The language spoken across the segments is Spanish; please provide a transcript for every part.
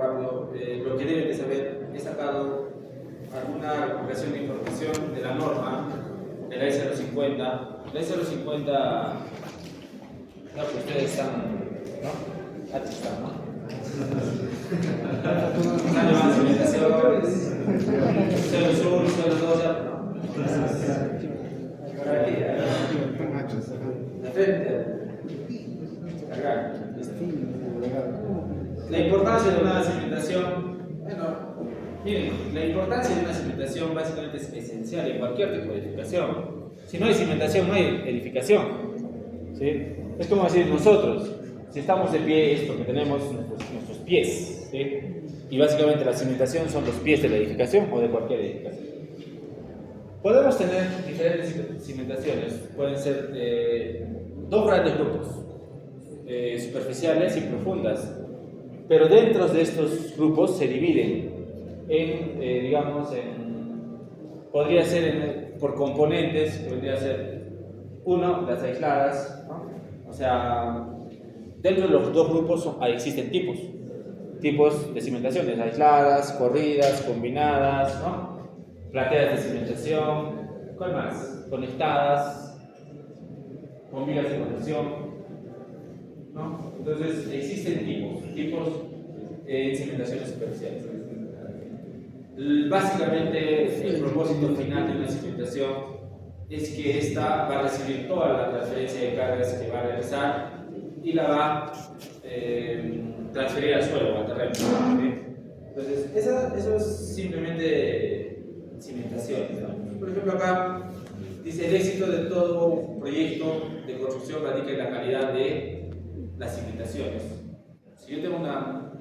rápido. Lo que deben de saber, he sacado alguna recopilación de información de la norma de la I050. La I050, no, que ustedes están, ¿no? Aquí están, ¿no? Están llevando cimentaciones, 0 sur, 02, ya, ¿no? Por aquí, de frente, acá. La importancia de una cimentación, bueno, miren, la importancia de una cimentación básicamente es esencial en cualquier tipo de edificación. Si no hay cimentación, no hay edificación. ¿Sí? Es como decir nosotros, si estamos de pie, esto que tenemos nuestros pies, ¿sí? Y básicamente la cimentación son los pies de la edificación o de cualquier edificación. Podemos tener diferentes cimentaciones, pueden ser dos grandes grupos, superficiales y profundas, pero dentro de estos grupos se dividen en, digamos, podría ser por componentes, podría ser uno, las aisladas, ¿no? O sea, dentro de los dos grupos existen tipos de cimentaciones, aisladas, corridas, combinadas, ¿no? Plateas de cimentación, ¿cuál más? Conectadas, con vigas de conexión, ¿no? Entonces existen tipos de cimentaciones superficiales. Básicamente el propósito final de una cimentación es que ésta va a recibir toda la transferencia de cargas que va a realizar y la va a transferir al suelo o al terreno, ¿sí? Entonces eso es simplemente cimentación, ¿no? Por ejemplo, acá dice: el éxito de todo proyecto de construcción radica en la calidad de las cimentaciones. Si yo tengo una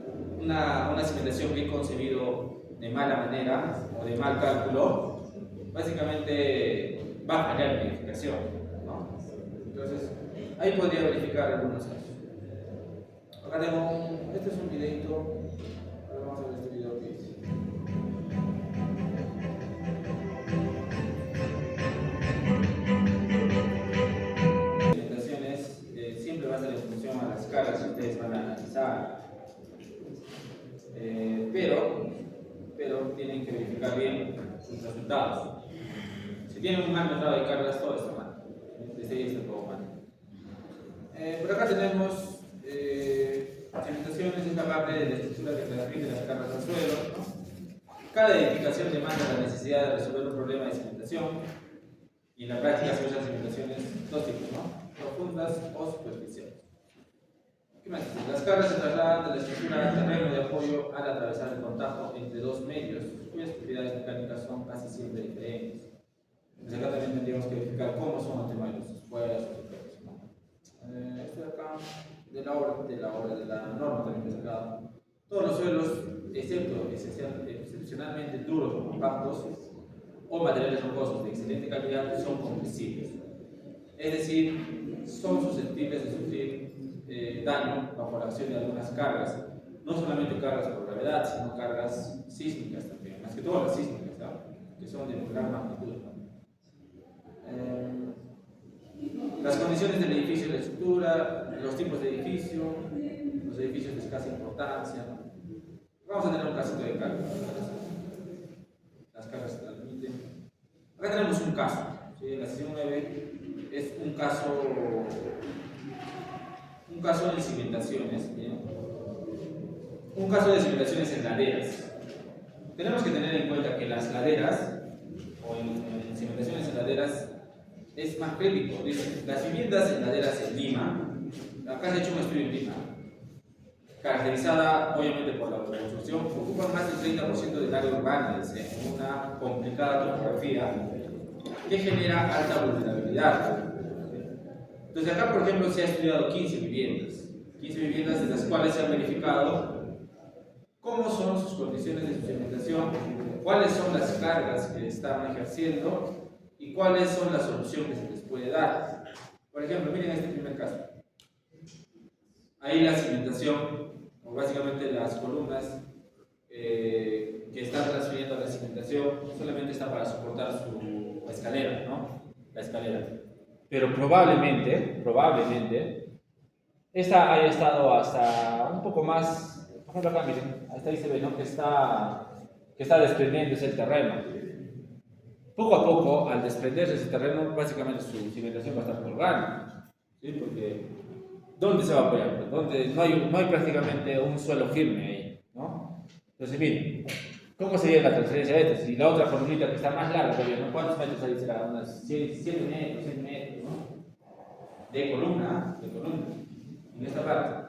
cimentación bien concebido de mala manera o de mal cálculo, básicamente va a fallar mi edificación, ¿no? Entonces, ahí podría verificar algunos casos. Acá tengo este es un videito. Vamos a ver este video que dice. Siempre va a ser en función a las cargas que ustedes van a analizar, pero tienen que verificar bien sus resultados. Si tienen un mal metrado de cargas, todo está mal. Desde ahí está todo mal. Por acá tenemos cimentaciones, esta parte de la estructura que transmite las cargas al suelo, ¿no? Cada edificación demanda la necesidad de resolver un problema de cimentación, y en la práctica se usan cimentaciones dos tipos, ¿no? Profundas o superficiales. ¿Qué más dice? Las cargas se trasladan de la estructura al terreno de apoyo al atravesar el contacto entre dos medios, cuyas propiedades mecánicas son casi siempre diferentes. Entonces acá también tendríamos que verificar cómo son los temas de los escuelas, esto de acá, de la norma también que sacado. Todos los suelos, excepto excepcionalmente duros o compactos, o materiales rocosos de excelente calidad, son compresibles. Es decir, son susceptibles de sufrir daño bajo la acción de algunas cargas, no solamente cargas por gravedad, sino cargas sísmicas también, más que todo las sísmicas, ¿no? Que son de gran magnitud, ¿no? Las condiciones del edificio, la estructura, los tipos de edificio, los edificios de escasa importancia, ¿no? Vamos a tener un casito de carga. Las cargas se transmiten. Acá tenemos un caso, ¿sí? La sesión 9 es un caso de cimentaciones, ¿bien? Un caso de cimentaciones en laderas. Tenemos que tener en cuenta que las laderas, o en cimentaciones en laderas, es más crítico. Dice, las viviendas en laderas en Lima, acá se ha hecho un estudio en Lima, caracterizada obviamente por la construcción, ocupan más del 30% del área urbana, en una complicada topografía que genera alta vulnerabilidad. Entonces acá, por ejemplo, se ha estudiado 15 viviendas de las cuales se ha verificado cómo son sus condiciones de su cimentación, cuáles son las cargas que están ejerciendo y cuál son la solución que se les puede dar. Por ejemplo, miren este primer caso. Ahí la cimentación, o básicamente las columnas que están transfiriendo la cimentación, solamente está para soportar su escalera, ¿no? La escalera. Pero probablemente, esta haya estado hasta un poco más ejemplo acá, miren, hasta ahí se ve, ¿no? que está desprendiéndose el terreno. Poco a poco, al desprenderse ese terreno, básicamente su cimentación va a estar colgando, ¿sí? Porque ¿dónde se va a apoyar? ¿Dónde? No hay prácticamente un suelo firme ahí, ¿no? Entonces, miren, ¿cómo sería la transferencia de esta? Si la otra formulita que está más larga todavía, ¿no? ¿Cuántos metros ahí será? Unas 7 metros, 6 metros, ¿no? De columna, en esta parte.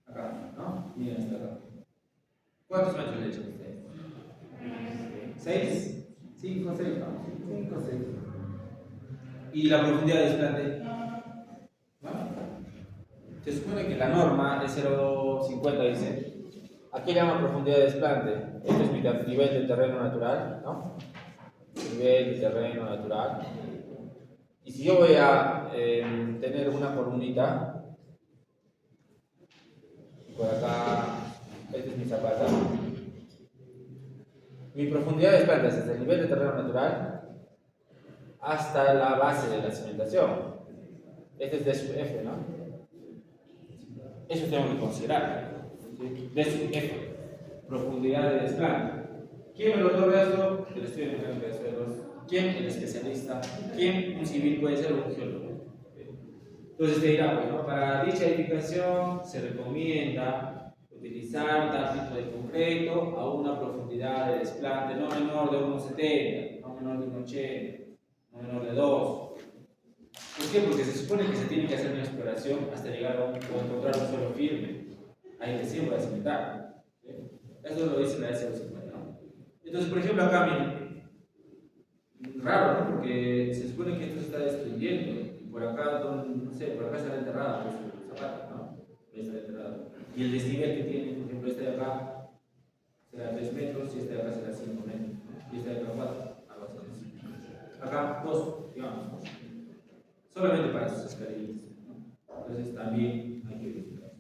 Acá, ¿no? Miren hasta acá. ¿Cuántos metros le echan ustedes? 6, 5, 6, ¿no? 5, 6. ¿Y la profundidad de desplante? ¿No? Se supone que la norma es 0,50, dice. Aquí llama profundidad de desplante. Este es mi nivel de terreno natural, ¿no? Nivel de terreno natural. Y si yo voy a tener una formulita, por acá, este es mi zapata. Mi profundidad de desplante es desde el nivel de terreno natural hasta la base de la cimentación. Este es D sub F, ¿no? Eso tengo que considerar. ¿Sí? D sub F, profundidad de desplante. ¿Quién me lo otorga esto? El estudio de mecánica de suelos. ¿Quién? El especialista. ¿Quién? Un civil puede ser un geólogo. Entonces te dirá, bueno, para dicha edificación se recomienda utilizar tal tipo de concreto a una profundidad de desplante no menor de 1,70, no menor de 1,80, no menor de 2. ¿Por qué? Porque se supone que se tiene que hacer una exploración hasta llegar a encontrar un suelo firme. Ahí recién va a cimentar. ¿Sí? Eso lo dice la S250, ¿no? Entonces, por ejemplo, acá, miren, raro, ¿no? Porque se supone que esto se está destruyendo. Y por acá, no sé, por acá está enterrado por su zapato, ¿no? Ahí está enterrado. Y el desnivel que tiene, por ejemplo, este de acá será 3 metros y este de acá será 5 metros. Y este de acá 4. Algo así. Acá 2, digamos, ¿no? Solamente para sus escaleras, ¿no? Entonces también hay que verificar.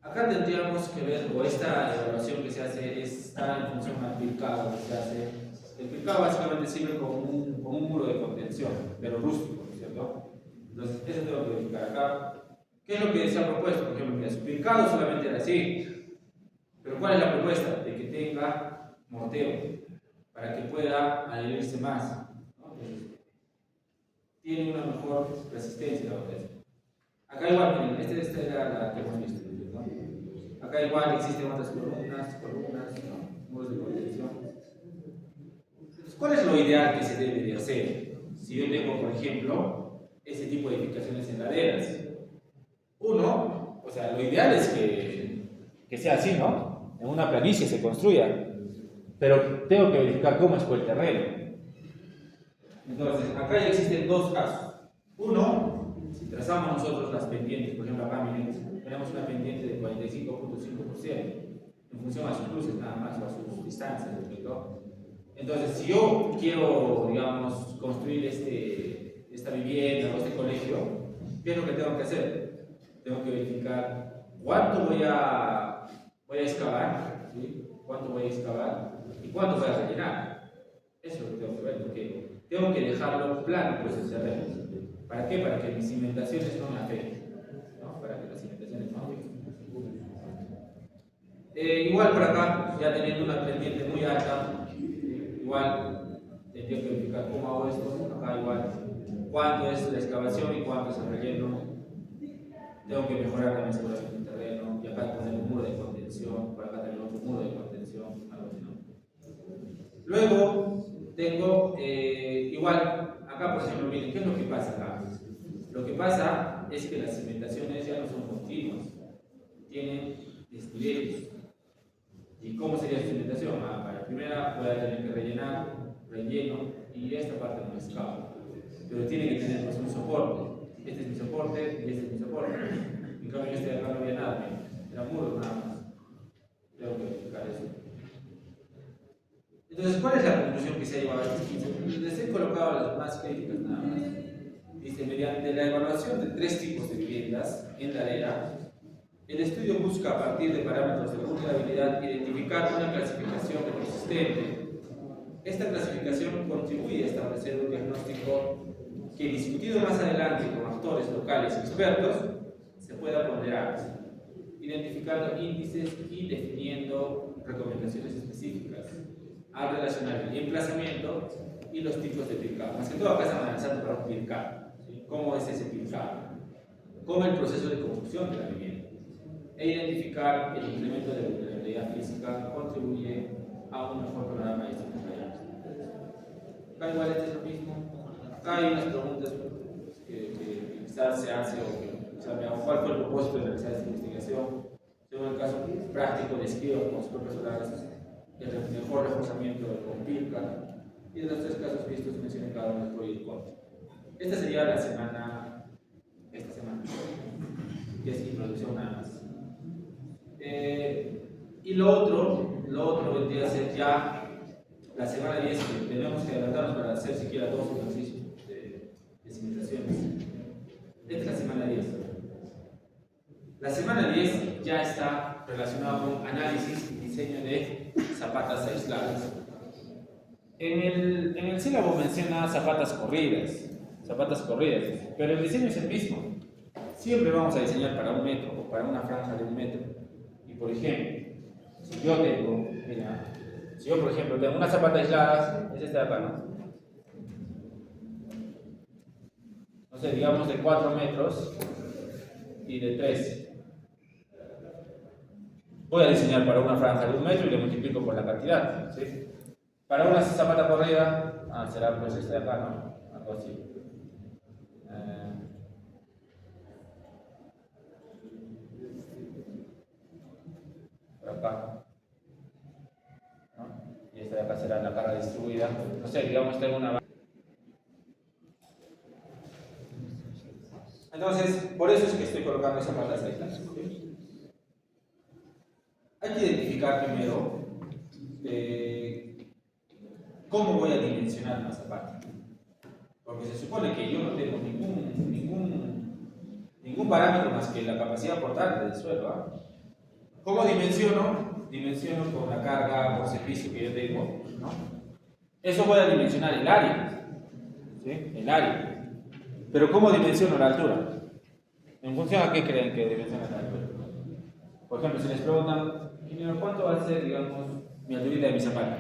Acá tendríamos que ver, o esta evaluación que se hace está en función al picado que se hace. El picado básicamente sirve como un muro de contención, pero rústico, ¿cierto? Entonces, eso tengo que verificar acá. ¿Qué es lo que se ha propuesto? Por ejemplo, mira, su picado solamente era así. Pero ¿cuál es la propuesta? De que tenga morteo, para que pueda adherirse más, ¿no? Entonces, tiene una mejor resistencia a la botella. Acá igual, miren, esta era la que hemos visto, ¿no? Acá igual existen otras columnas, ¿no? Muros de contención. Entonces, ¿cuál es lo ideal que se debe de hacer? Si yo tengo, por ejemplo, ese tipo de edificaciones en laderas. Uno, o sea, lo ideal es que sea así, ¿no? En una planicie se construya. Pero tengo que verificar cómo es por el terreno. Entonces, acá ya existen dos casos. Uno, si trazamos nosotros las pendientes, por ejemplo acá miren, tenemos una pendiente de 45.5% en función a sus cruces nada más o a sus distancias, ¿no? Entonces, si yo quiero, digamos, construir esta vivienda o este colegio, ¿qué es lo que tengo que hacer? Tengo que verificar cuánto voy a excavar, ¿sí? Cuánto voy a excavar y cuánto voy a rellenar. Eso es lo que tengo que ver, porque tengo que dejarlo plano, pues, el terreno. ¿Para qué? Para que mis cimentaciones no me afecten, ¿no? Para que las cimentaciones no afecten. Igual por acá, ya teniendo una pendiente muy alta, igual tendría que verificar cómo hago esto. Acá igual, cuánto es la excavación y cuánto es el relleno. Tengo que mejorar también seguramente el terreno. Y acá poner un muro de contención, por acá tener otro muro de contención, algo así, ¿no? Luego tengo, igual, acá por ejemplo, miren, ¿qué es lo que pasa acá? Lo que pasa es que las cimentaciones ya no son continuas, tienen desniveles. ¿Y cómo sería su cimentación? Para la primera voy a tener que rellenar, relleno, y esta parte no escapa. Pero tiene que tener pues, un soporte. Este es mi soporte y este es mi soporte. En cambio, este de acá no había nada, era muro nada más. Tengo que verificar eso. Entonces, ¿cuál es la conclusión que se ha llevado a estos 15? Les he colocado las más críticas nada más. Dice, mediante la evaluación de 3 tipos de viviendas en ladera, el estudio busca a partir de parámetros de vulnerabilidad identificar una clasificación consistente. Esta clasificación contribuye a establecer un diagnóstico que, discutido más adelante con autores locales expertos, se pueda ponderar, identificando índices y definiendo recomendaciones específicas al relacionar el emplazamiento y los tipos de PIRCAP. Más que todo acá estamos analizando para un PIRCAP, ¿sí? ¿Cómo es ese PIRCAP? ¿Cómo el proceso de construcción de la vivienda? E identificar el incremento de la vulnerabilidad física contribuye a un mejor panorama de estos detalles. Acá igual es lo mismo. Acá hay unas preguntas que quizás se hace o que quizás me hago. ¿Cuál fue el propósito de realizar esta investigación? Según el caso práctico, describo con sus propias palabras el mejor reforzamiento con PIRCAP, y de los tres casos vistos mencioné cada uno pro y el contra. Esta sería la semana, esta semana, que es introducción nada más. Y lo otro vendría a ser ya la semana 10, que tenemos que adelantarnos para hacer siquiera 2 ejercicios de simulaciones. Esta es la semana 10. La semana 10 ya está relacionada con análisis y diseño de zapatas aisladas. En el sílabo menciona zapatas corridas, pero el diseño es el mismo. Siempre vamos a diseñar para 1 metro o para una franja de 1 metro. Y por ejemplo, si yo por ejemplo tengo una zapata aislada, es esta de acá, ¿no? No sé, digamos de 4 metros y de 3. Voy a diseñar para una franja de 1 metro y le multiplico por la cantidad, ¿sí? Para una zapata corrida, será pues esta de acá, ¿no? Algo así. Por acá, ¿no? Y esta de acá será la carga distribuida. No sé, digamos tengo una. Entonces, por eso es que estoy colocando zapatas aisladas. Hay que identificar primero cómo voy a dimensionar una zapata. Porque se supone que yo no tengo ningún parámetro más que la capacidad portante del suelo. ¿Ah? ¿Cómo dimensiono? Dimensiono con la carga por servicio que yo tengo, ¿no? Eso voy a dimensionar el área, ¿sí? El área. Pero ¿cómo dimensiono la altura? ¿En función a qué creen que dimensiona la altura? Por ejemplo, si les preguntan, ¿cuánto va a ser, digamos, mi altura de mi zapato?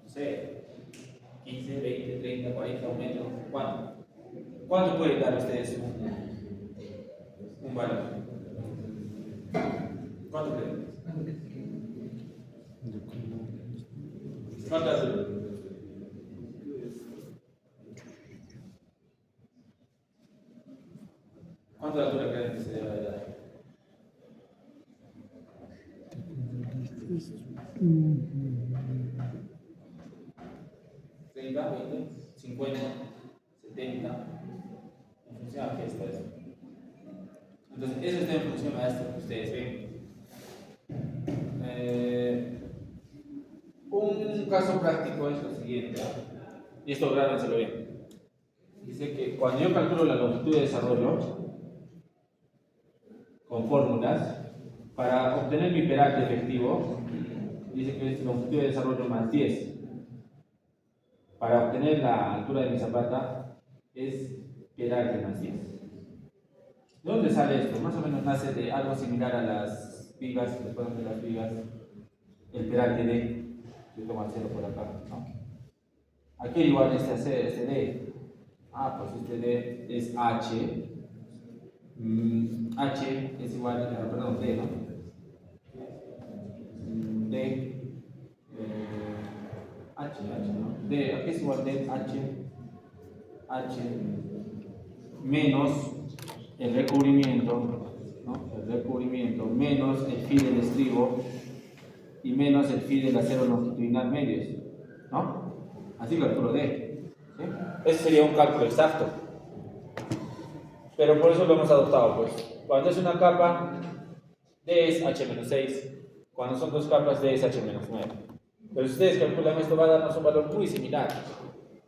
No sé, 15, 20, 30, 40, 1 metro. ¿Cuánto? ¿Cuánto pueden dar ustedes un valor? ¿Cuánto creen? ¿Cuánto altura? ¿Cuánto de altura creen que se debe dar? 30, 20, 50, 70, en función a qué está eso. Entonces, eso está en función a esto que ustedes ven. Un caso práctico es lo siguiente, y esto grábenselo bien. Dice que cuando yo calculo la longitud de desarrollo con fórmulas, para obtener mi peralte efectivo, dice que es longitud de desarrollo más 10. Para obtener la altura de mi zapata es peralte más 10. ¿De dónde sale esto? Más o menos nace de algo similar a las vigas, después de las vigas, el peralte D. Yo tomo el 0 por acá, ¿no? Aquí igual este D. Pues este D es H. H es igual, perdón, D, ¿no? D, H, ¿no? D, aquí es igual D, H, menos el recubrimiento, ¿no? El recubrimiento, menos el phi del estribo y menos el phi del acero longitudinal medios, ¿no? Así calculo D, ¿sí? Ese sería un cálculo exacto. Pero por eso lo hemos adoptado, pues. Cuando es una capa, D es H-6. Cuando son 2 capas, D es H-9. Pero si ustedes calculan esto, va a darnos un valor muy similar.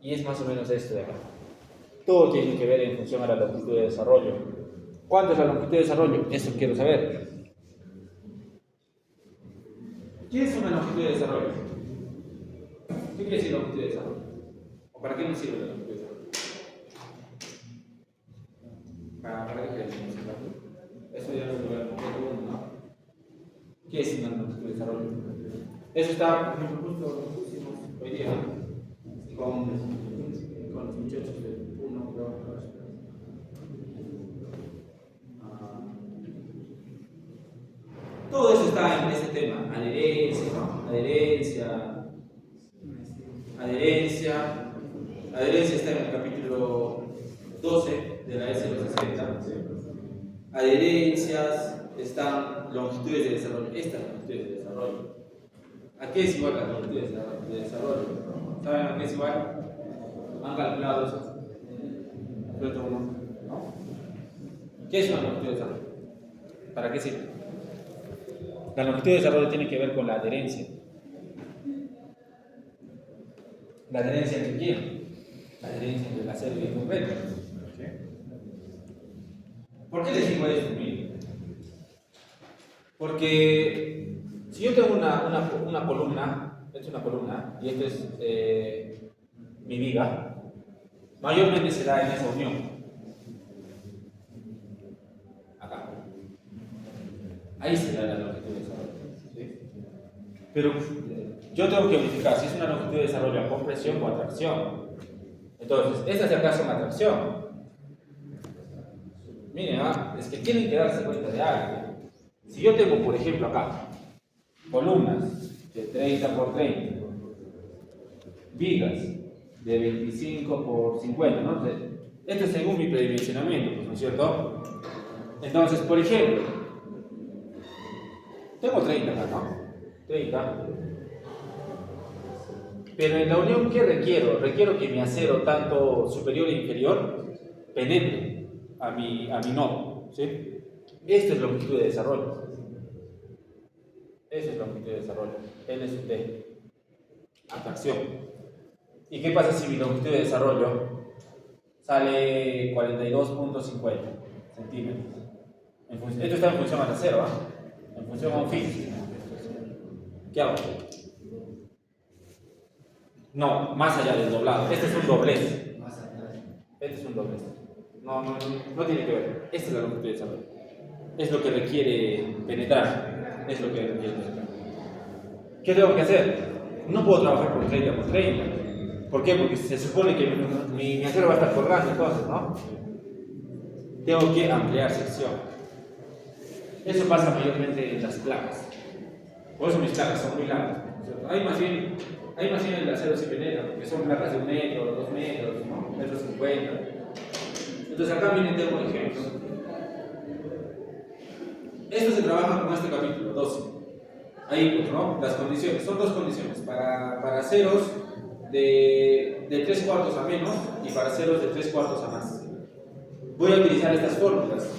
Y es más o menos esto de acá. Todo tiene que ver en función a la longitud de desarrollo. ¿Cuánto es la longitud de desarrollo? Eso quiero saber. ¿Qué es una longitud de desarrollo? ¿Qué quiere decir longitud de desarrollo? ¿O para qué nos sirve la longitud de desarrollo? ¿Para qué queremos eso? Eso ya lo voy a poner uno, ¿no? ¿Qué es una longitud de desarrollo? Eso está, por ejemplo, justo lo pusimos hoy día con los muchachos de uno, creo. Todo eso está en ese tema, adherencia, ¿no? Adherencia está en el capítulo 12 de la S60. Adherencias, están longitudes de desarrollo. Estas longitudes de desarrollo. ¿A qué es igual la longitud de desarrollo? ¿Saben a qué es igual? ¿Han calculado eso? ¿No? ¿Qué es una longitud de desarrollo? ¿Para qué sirve? La longitud de desarrollo tiene que ver con la adherencia. ¿La adherencia entre quién? La adherencia entre el acero y el concreto. ¿Por qué les digo esto? Porque si yo tengo una columna, esta es una columna y esta es mi viga, mayormente se da en esa unión. Acá. Ahí se da la longitud de desarrollo. ¿Sí? Pero yo tengo que verificar si es una longitud de desarrollo a compresión o a tracción. Entonces, estas de acá son a tracción. Miren, es que tienen que darse cuenta de algo. Si yo tengo, por ejemplo, acá, columnas de 30 por 30, vigas de 25 por 50, ¿no? Esto es según mi predimensionamiento, pues, ¿no es cierto? Entonces, por ejemplo, tengo 30 acá, ¿no? 30. Pero en la unión, ¿qué requiero? Requiero que mi acero, tanto superior e inferior, penetre a mi nodo, ¿sí? Esto es longitud de desarrollo. Eso es longitud de desarrollo. L sub D. Atracción. ¿Y qué pasa si mi longitud de desarrollo sale 42.50 centímetros? Esto está en función al acero, ¿eh? En función a un físico. ¿Qué hago? No, más allá del doblado. Este es un doblez. Este es un doblez. No tiene que ver. Esta es la longitud de desarrollo. Es lo que requiere penetrar. Es lo que requiere penetrar. ¿Qué tengo que hacer? No puedo trabajar por 30 por 30. ¿Por qué? Porque se supone que mi acero va a estar colgando entonces, ¿no? Tengo que ampliar sección. Eso pasa mayormente en las placas. Por eso mis placas son muy largas. Hay más bien el acero sí penetra, porque son placas de 1 metro, 2 metros, ¿no? 1,50 metros. Entonces acá viene tengo un ejemplo. Esto se trabaja con este capítulo 12. Ahí pues, ¿no? Las condiciones, son dos condiciones, para aceros de 3/4 a menos y para aceros de 3/4 a más. Voy a utilizar estas fórmulas,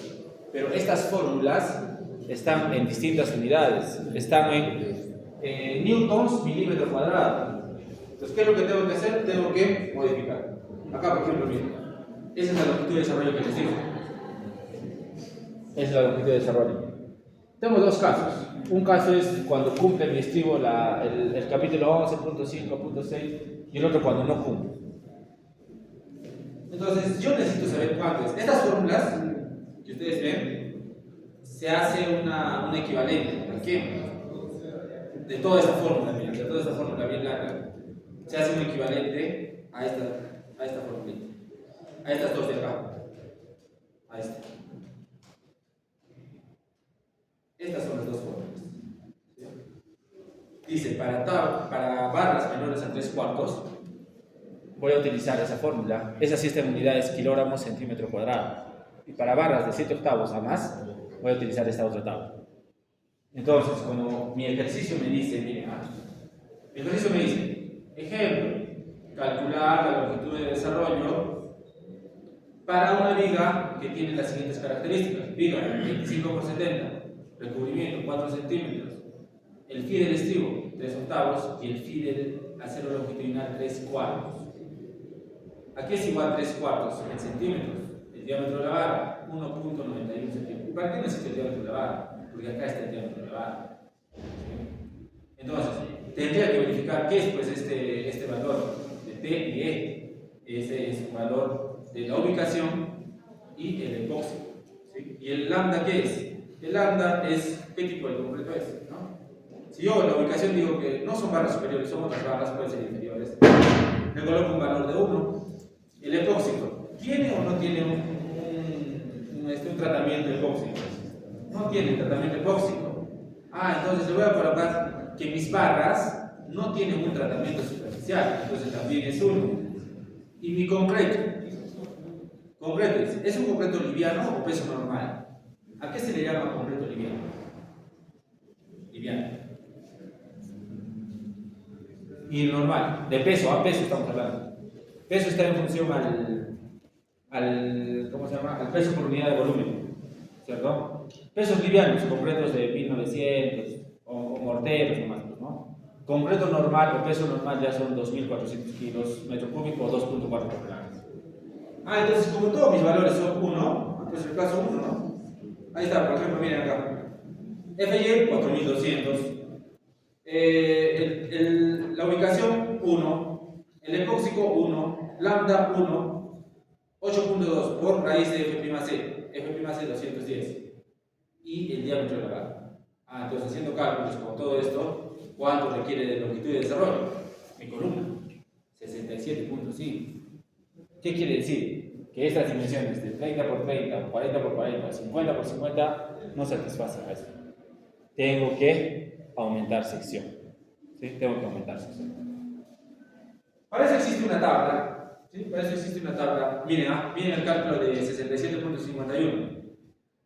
pero estas fórmulas están en distintas unidades, están en newtons milímetro cuadrado. Entonces, ¿qué es lo que tengo que hacer? Tengo que modificar. Acá, por ejemplo, miren, esa es la longitud de desarrollo que les digo. Esa es la longitud de desarrollo. Tengo dos casos. Un caso es cuando cumple mi estribo el capítulo 11.5.6 y el otro cuando no cumple. Entonces, yo necesito saber cuánto es. Estas fórmulas que ustedes ven, se hace una equivalente. ¿Por qué? De toda esta fórmula, miren, de toda esta fórmula bien larga, se hace un equivalente a esta formulita. A estas dos de acá. A esta. Estas son las dos fórmulas. ¿Sí? Dice, para barras menores a 3/4, voy a utilizar esa fórmula. Esa sí está en unidades kilogramos centímetro cuadrado. Y para barras de 7/8 a más, voy a utilizar esta otra tabla. Entonces, como mi ejercicio me dice, miren, mi ejercicio me dice, ejemplo, calcular la longitud de desarrollo para una viga que tiene las siguientes características. Viga 25 por 70. Recubrimiento 4 centímetros, el phi del estribo 3/8 y el phi del acero longitudinal 3/4. Aquí es igual 3/4 en centímetros. El diámetro de la barra 1.91 centímetros. ¿Para qué necesito el diámetro de la barra? Porque acá está el diámetro de la barra. Entonces, tendría que verificar qué es pues este valor de T y E. Ese es el valor de la ubicación y el epóxico. ¿Sí? ¿Y el lambda qué es? El lambda es qué tipo de concreto es, ¿no? Si yo en la ubicación digo que no son barras superiores, son otras barras, pueden ser inferiores, le coloco un valor de 1. El epóxico, ¿tiene o no tiene un tratamiento epóxico? No tiene tratamiento epóxico. Entonces le voy a colocar que mis barras no tienen un tratamiento superficial, entonces también es 1. Y mi concreto ¿es un concreto liviano o peso normal? ¿A qué se le llama concreto liviano? Liviano. Y normal, de peso, a peso estamos hablando. Peso está en función ¿cómo se llama? Al peso por unidad de volumen, ¿cierto? Pesos livianos, concretos de 1900 o morteros nomás, ¿no? Concreto normal o peso normal ya son 2400 kilos metro cúbico o 2.4 toneladas. Entonces como todos mis valores son 1, pues el caso 1, ¿no? Ahí está, por ejemplo, miren acá. FY 4200. La ubicación 1, el epóxico 1, lambda 1, 8.2 por raíz de F'C 210 y el diámetro de la barra. Entonces haciendo cálculos con todo esto, ¿cuánto requiere de longitud de desarrollo? Mi columna, 67.5. ¿Qué quiere decir? Que estas dimensiones de 30 por 30, 40 por 40, 50 por 50 no satisfacen a esto. Tengo que aumentar sección. ¿Sí? Tengo que aumentar sección. Para eso existe una tabla. ¿Sí? Para eso existe una tabla. Miren el cálculo de 67.51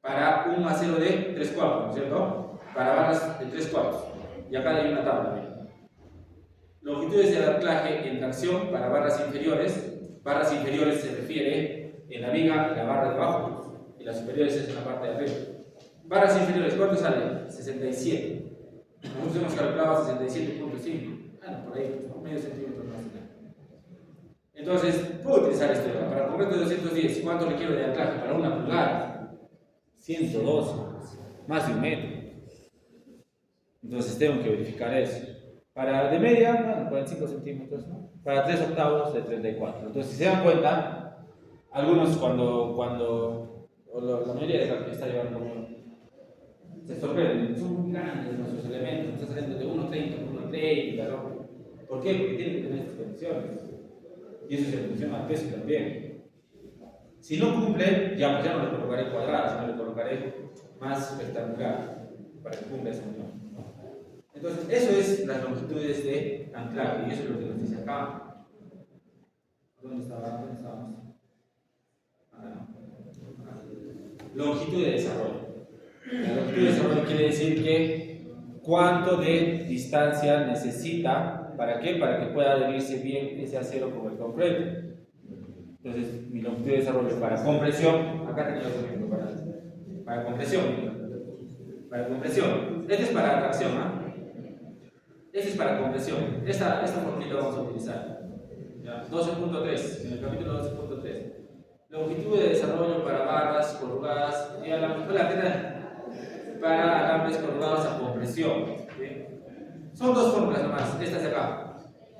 para un acero de 3/4, ¿no es cierto? Para barras de 3/4. Y acá hay una tabla. Miren. Longitudes de anclaje en tracción para barras inferiores. Barras inferiores se refiere en la viga y la barra de abajo. Y las superiores es en la parte de arriba. Barras inferiores, ¿cuánto sale? 67. Nosotros hemos calculado 67.5. Por ahí, medio centímetro más. Entonces, puedo utilizar esto para concreto de 210. ¿Cuánto requiero de anclaje? Para una pulgada. 112. Más de 1 metro. Entonces, tengo que verificar eso. Para de media, 45 centímetros, ¿no? Para 3 octavos de 34. Entonces, si se dan cuenta, algunos la mayoría de los que está llevando se sorprenden, son muy grandes nuestros elementos, están saliendo de 1.30 por 1.30, ¿no? ¿Por qué? Porque tienen que tener estas condiciones. Y eso se funciona al peso también. Si no cumple, ya no le colocaré cuadrado, sino le colocaré más rectangular para que cumpla esa unión. Entonces, eso es las longitudes de anclaje, y eso es lo que nos dice acá. ¿Dónde estábamos? Longitud de desarrollo. La longitud de desarrollo quiere decir que cuánto de distancia necesita, ¿para qué? Para que pueda adherirse bien ese acero con el concreto. Entonces, mi longitud de desarrollo para compresión, acá tenía otro ejemplo para compresión. Para compresión. Este es para tracción, Este es para compresión. Esta formulita vamos a utilizar. 12.3, en el capítulo 12.3. Longitud de desarrollo para barras corrugadas y para alambres corrugados a compresión. ¿Sí? Son dos fórmulas nomás, estas de acá.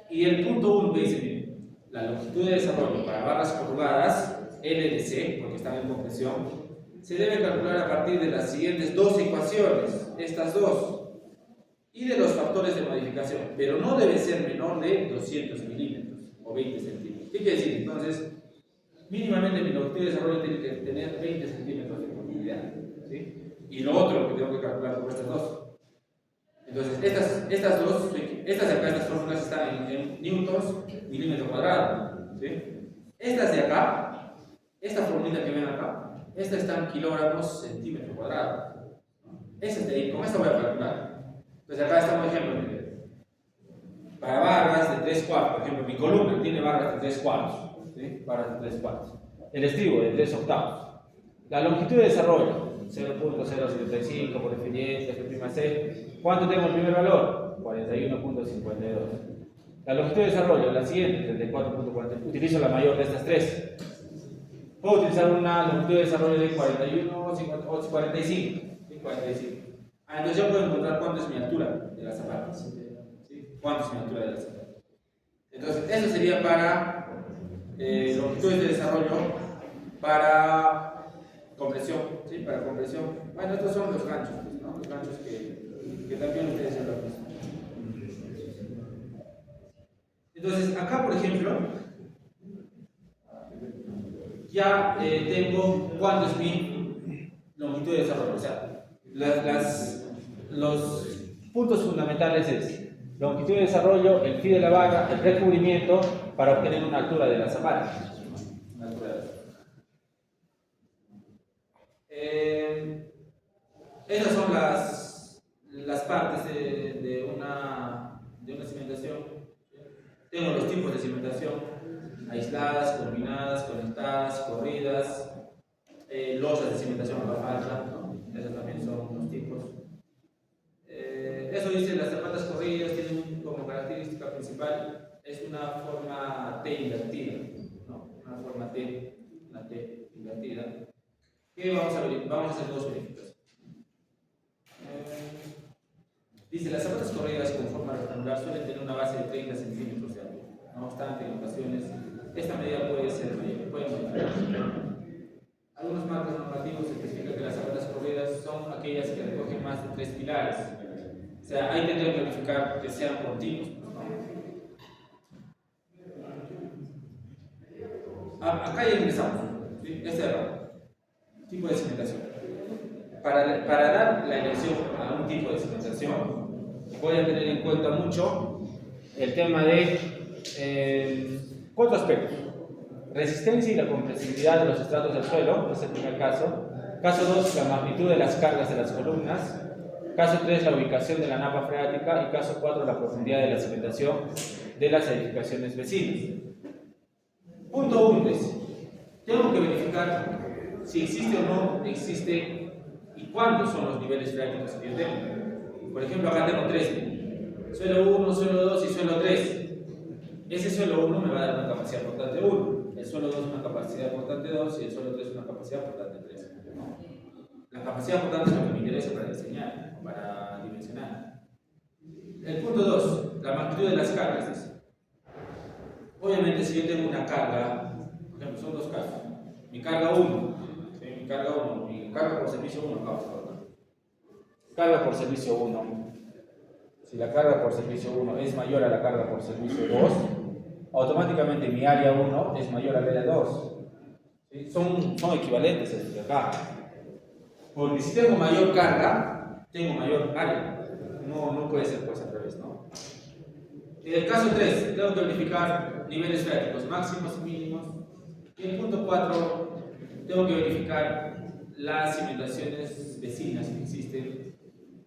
Y el punto 1 que dice, miren, la longitud de desarrollo para barras corrugadas, LDC, porque están en compresión, se debe calcular a partir de las siguientes dos ecuaciones, estas dos, y de los factores de modificación, pero no debe ser menor de 200 milímetros o 20 centímetros. ¿Qué quiere decir? Entonces, mínimamente mi longitud de desarrollo tiene que tener 20 centímetros de profundidad. ¿Sí? Y lo otro que tengo que calcular con estas dos. Entonces, estas de acá, estas fórmulas están en newtons, milímetro cuadrado. ¿Sí? Estas de acá, esta formulita que ven acá, esta está en kilogramos centímetro cuadrado. Esa de ahí, con esta voy a calcular. Entonces, acá está un ejemplo. Para barras de 3/4, por ejemplo, mi columna tiene barras de 3/4. ¿Sí? Barras de 3/4. El estribo de 3 octavos. La longitud de desarrollo, 0.075 por F10, F'C. ¿Cuánto tengo el primer valor? 41.52. La longitud de desarrollo, la siguiente, 34.40. Utilizo la mayor de estas tres. Puedo utilizar una longitud de desarrollo de 41.45. 45. Entonces yo puedo encontrar cuánto es mi altura de las zapatas. ¿Sí? ¿Cuánto es mi altura de las zapatas? Entonces, eso sería para longitudes de desarrollo para compresión, ¿sí? Para compresión. Bueno, estos son los ganchos, ¿no? Los ganchos que también ustedes ya lo han visto. Entonces, acá, por ejemplo, ya tengo cuánto es mi longitud de desarrollo. O sea, los puntos fundamentales es longitud de desarrollo, el phi de la barra, el recubrimiento para obtener una altura de la zapata. Una altura de la zapata. Esas son las partes de una cimentación. Tengo los tipos de cimentación: aisladas, combinadas, conectadas, corridas, losas de cimentación a falta, ¿no? Esos también son los tipos. Eso dice, las zapatas corridas tienen como característica principal, es una forma T invertida, ¿no? Una forma T, una T invertida. ¿Qué vamos a ver? Vamos a hacer dos verificaciones. Dice, las zapatas corridas con forma rectangular suelen tener una base de 30 centímetros de altura. No obstante, en ocasiones, esta medida puede ser mayor, puede modificar. Algunos marcos normativos especifican que las zapatas corridas son aquellas que recogen más de 3 pilares. O sea, ahí tendría que verificar que sean continuos. Acá ya ingresamos, ¿sí? Este es el tipo de cimentación. Para dar la elección a un tipo de cimentación, voy a tener en cuenta mucho el tema de 4 aspectos: resistencia y la compresibilidad de los estratos del suelo, ese es el primer caso. Caso 2, la magnitud de las cargas de las columnas. Caso 3, la ubicación de la napa freática. Y caso 4, la profundidad de la cimentación de las edificaciones vecinas. Punto 1 es, tengo que verificar si existe o no existe y cuántos son los niveles freáticos que yo tengo. Por ejemplo, acá tengo 3: suelo 1, suelo 2 y suelo 3. Ese suelo 1 me va a dar una capacidad portante 1, el suelo 2 una capacidad portante 2 y el suelo 3 una capacidad portante 3. La capacidad portante es lo que me interesa para diseñar, para dimensionar. El punto 2, la magnitud de las cargas. Dice. Obviamente, si yo tengo una carga, por ejemplo, son dos casos: mi carga 1, ¿sí? Mi carga por servicio 1, carga por servicio 1. Si la carga por servicio 1 es mayor a la carga por servicio 2, automáticamente mi área 1 es mayor al área 2. ¿Sí? Son equivalentes desde acá. Porque si tengo mayor carga, tengo mayor área. No puede ser pues al revés, ¿no? En el caso 3, tengo que verificar niveles freáticos máximos y mínimos. Y en el punto 4, tengo que verificar las cimentaciones vecinas que existen.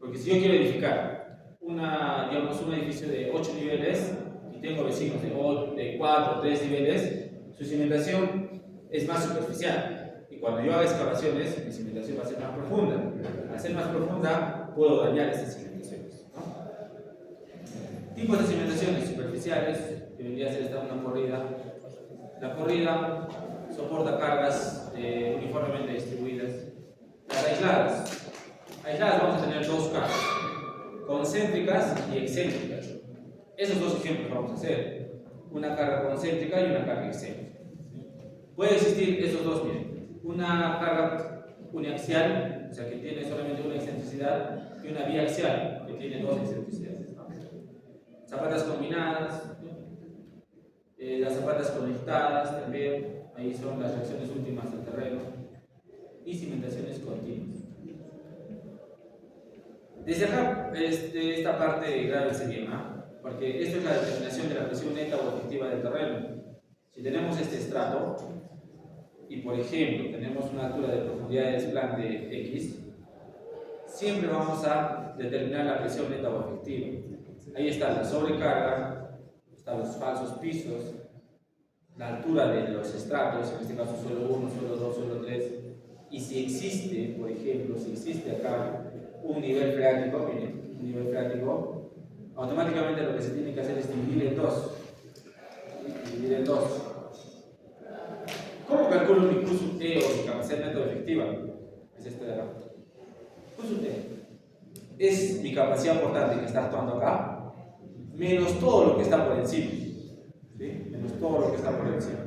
Porque si yo quiero verificar un edificio de 8 niveles y tengo vecinos de 4 o 3 niveles, su cimentación es más superficial. Y cuando yo haga excavaciones, mi cimentación va a ser más profunda. Al ser más profunda, puedo dañar estas cimentaciones, ¿no? Tipos de cimentaciones superficiales, que vendría a ser esta una corrida. La corrida soporta cargas uniformemente distribuidas. Las aisladas. Aisladas vamos a tener dos cargas: concéntricas y excéntricas. Esos dos ejemplos vamos a hacer: una carga concéntrica y una carga excéntrica. Puede existir esos dos, miren: una carga uniaxial, o sea que tiene solamente una excentricidad, y una biaxial, que tiene dos excentricidades. Zapatas combinadas, las zapatas conectadas también, ahí son las reacciones últimas del terreno, y cimentaciones continuas. Desde acá, esta parte grábense bien, porque esto es la determinación de la presión neta o efectiva del terreno. Si tenemos este estrato, y por ejemplo tenemos una altura de profundidad de desplante X, siempre vamos a determinar la presión neta o efectiva. Ahí está la sobrecarga, están los falsos pisos, la altura de los estratos, en este caso suelo 1, suelo 2, suelo 3, y si existe, por ejemplo, si existe acá un nivel freático, miren, un nivel freático, automáticamente lo que se tiene que hacer es dividir en dos. Dividir en dos. ¿Cómo calculo mi Q/T o mi capacidad neta efectiva? Es este de acá. Q/T es mi capacidad portante que está actuando acá, menos todo lo que está por encima. ¿Sí? Menos todo lo que está por encima.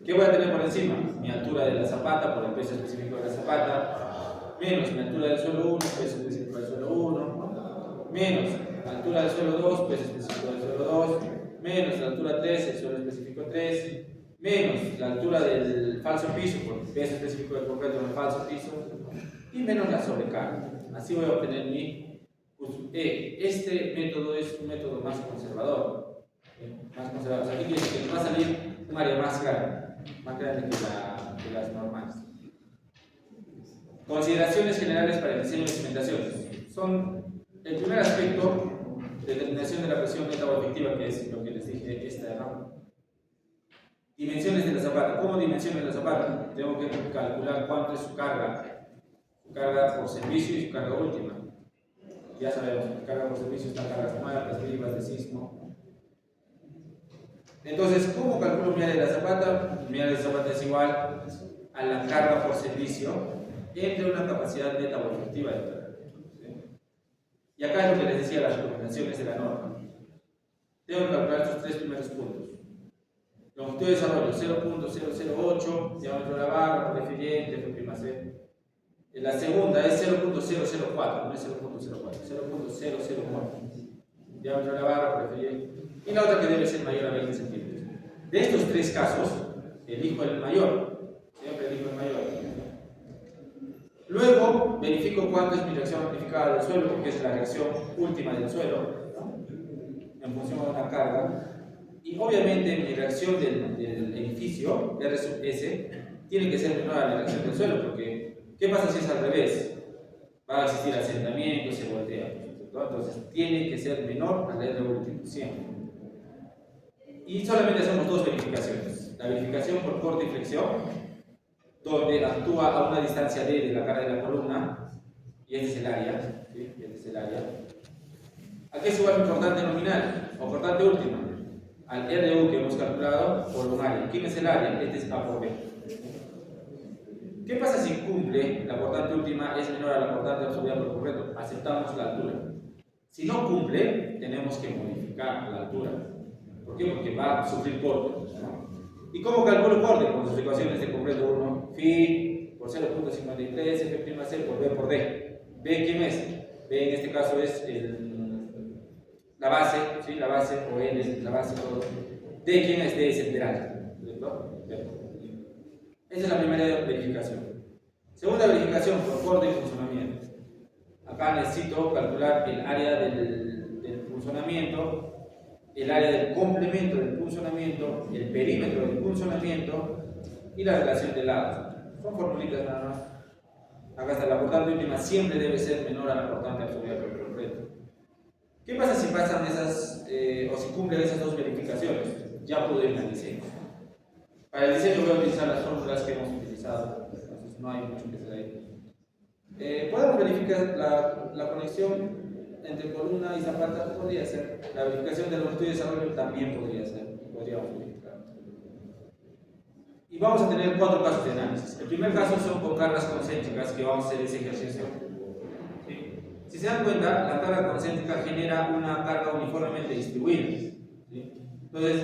¿Qué voy a tener por encima? Mi altura de la zapata por el peso específico de la zapata, menos mi altura del suelo 1, peso específico del suelo 1, menos la altura del suelo 2, peso específico del suelo 2, menos la altura 3, el suelo específico 3, menos la altura del falso piso por el peso específico del concreto en el falso piso, y menos la sobrecarga. Así voy a obtener mi... Este método es un método más conservador. Más conservador. O sea, aquí quiere decir que nos va a salir un área más grande que las normales. Consideraciones generales para el diseño de cimentaciones. Son el primer aspecto, determinación de la presión neta o efectiva, que es lo que les dije, ¿no? Dimensiones de la zapata. ¿Cómo dimensiono la zapata? Tengo que calcular cuánto es su carga por servicio y su carga última. Ya sabemos, carga por servicio están cargas muertas, vivas, de sismo. Entonces, ¿cómo calculo mi área de la zapata? Mi área de la zapata es igual a la carga por servicio entre una capacidad neta o efectiva de carga. ¿Sí? Y acá es lo que les decía, las recomendaciones de la norma. Tengo que calcular estos tres primeros puntos. Longitud de desarrollo 0.008, diámetro de la barra, por F', F''. La segunda es 0.004, no es 0.04, 0.004. Diámetro de la barra, por F'. Y la otra que debe ser mayor a 20 centímetros. De estos tres casos, elijo el mayor. Siempre elijo el mayor. Luego, verifico cuánto es mi reacción amplificada del suelo, porque es la reacción última del suelo, ¿no? En función de una carga. Y obviamente mi reacción del edificio, R sub S, tiene que ser menor a la reacción del suelo, porque ¿qué pasa si es al revés? Va a existir asentamiento, se voltea. Entonces tiene que ser menor al R último, siempre. Y solamente hacemos dos verificaciones. La verificación por corte y flexión, donde actúa a una distancia D de la cara de la columna, y este es el área. ¿Sí? Este es el área. Aquí es igual mi cortante nominal o cortante última al RU que hemos calculado por un área. ¿Quién es el área? Este es A por B. ¿Qué pasa si cumple? La cortante última es menor a la cortante absorbida por completo. Aceptamos la altura. Si no cumple, tenemos que modificar la altura. ¿Por qué? Porque va a sufrir corte, ¿no? ¿Y cómo calculo corte? Con sus ecuaciones de completo 1, phi por 0.53, F''C por B por D. ¿B quién es? B en este caso es la base, ¿sí? La base, o N es la base, todo. D quién es? D es el peral. Esa es la primera verificación. Segunda verificación por corte y funcionamiento. Acá necesito calcular el área del funcionamiento, el área del complemento del funcionamiento, el perímetro del funcionamiento y la relación de lados. Son formulitas nada más. Acá está la cortante última, siempre debe ser menor a la cortante absorbida por completo. ¿Qué pasa si pasan esas, o si cumplen esas dos verificaciones? Ya puedo irme al diseño. Para el diseño voy a utilizar las fórmulas que hemos utilizado, entonces no hay mucho que hacer ahí. Podemos verificar la conexión entre columna y zapata, podría ser. La verificación de longitud y desarrollo también podría ser, podríamos verificar. Y vamos a tener 4 casos de análisis. El primer caso son con cargas concéntricas, que vamos a hacer ese ejercicio. ¿Sí? Si se dan cuenta, la carga concéntrica genera una carga uniformemente distribuida. ¿Sí? Entonces,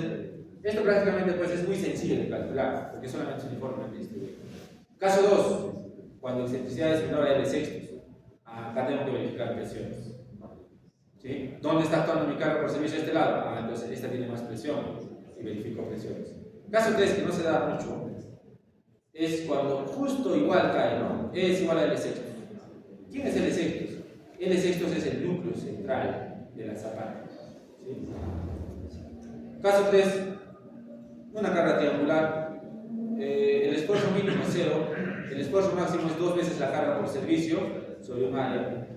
esto prácticamente pues, es muy sencillo de calcular, porque solamente es uniformemente distribuido. Caso 2, cuando la excentricidad es menor a L sextos. Acá tengo que verificar presiones. ¿Sí? ¿Dónde está actuando mi carga por servicio de este lado? Entonces esta tiene más presión y verifico presiones. Caso 3, que no se da mucho, es cuando justo igual cae, ¿no? E es igual a L sextos. ¿Quién es L sextos? L sextos es el núcleo central de la zapata. ¿Sí? Caso 3, una carga triangular. El esfuerzo mínimo es 0, el esfuerzo máximo es 2 veces la carga por servicio sobre un área.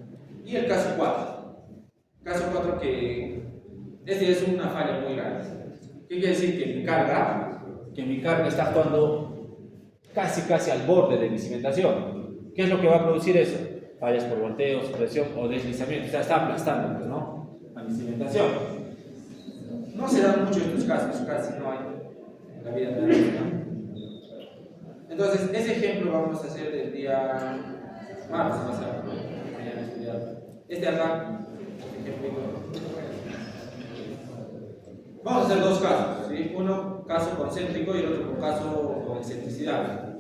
Y el caso 4. Caso 4 que este es una falla muy grande. ¿Qué quiere decir? Que mi carga está actuando casi al borde de mi cimentación. ¿Qué es lo que va a producir eso? Fallas por volteos, presión o deslizamiento. O sea, está aplastando, pues, ¿no? A mi cimentación. No se dan mucho estos casos, casi no hay en la vida real. Entonces, ese ejemplo vamos a hacer el día martes, más tarde, mañana estudiar. Este acá, ejemplo. Vamos a hacer 2 casos, ¿sí? Uno, caso concéntrico y el otro con caso con excentricidad.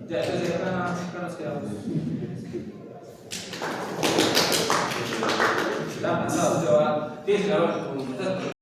Ya, entonces acá nos quedamos. La pasado, tienes que hablar con